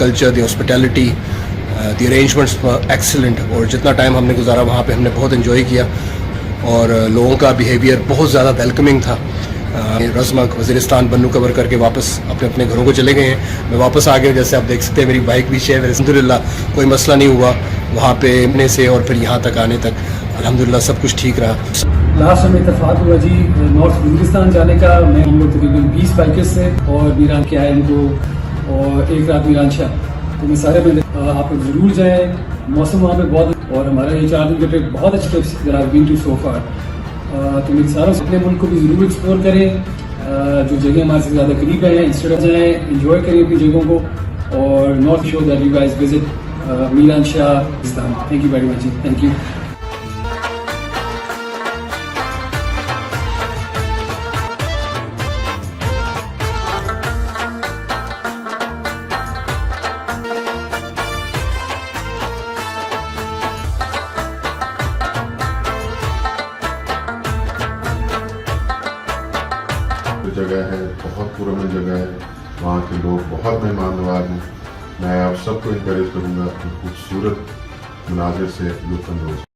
culture, the hospitality, the arrangements were excellent. और जितना time हमने गुजारा वहाँ पे हमने बहुत enjoy किया और लोगों का behavior बहुत ज़्यादा welcoming था. रज़मक वज़ीरस्तान बन्नू कवर करके वापस अपने अपने घरों को चले गए हैं. मैं वापस आ गया, जैसे आप देख सकते हैं मेरी बाइक भी है. अल्हम्दुलिल्लाह कोई मसला नहीं हुआ वहाँ पे आने से और फिर यहाँ तक आने तक. अल्हम्दुलिल्लाह सब कुछ ठीक रहा. लास्ट में इत्तेफाक हुआ जी नॉर्थ वज़ीरस्तान जाने का. हम लोग तकरीबन 20 बाइकर्स थे और मेरान के आए उनको और एक रात मेरान शाह. तो मैं सारे बंदे आप लोग ज़रूर जाएँ. मौसम वहाँ पे बहुत, और हमारा ये 4 दिन का ट्रिप बहुत अच्छी trip that I have been to so far. तो मेरे सारों से अपने मुल्क को भी ज़रूर एक्सप्लोर करें. जो जगह हमारे से ज़्यादा करीब है इंस्टेड ऑफ जाएँ, एंजॉय करें अपनी जगहों को. और north show that you guys visit Mehran Shah Islam. Thank you very much. Thank you. जगह है, बहुत पुरानी जगह है. वहाँ के लोग बहुत मेहमान नवाज हैं. मैं आप सबको इनकरेज करूँगा कि खूबसूरत मुनाज़र से लुत्फ़ अंदोज़.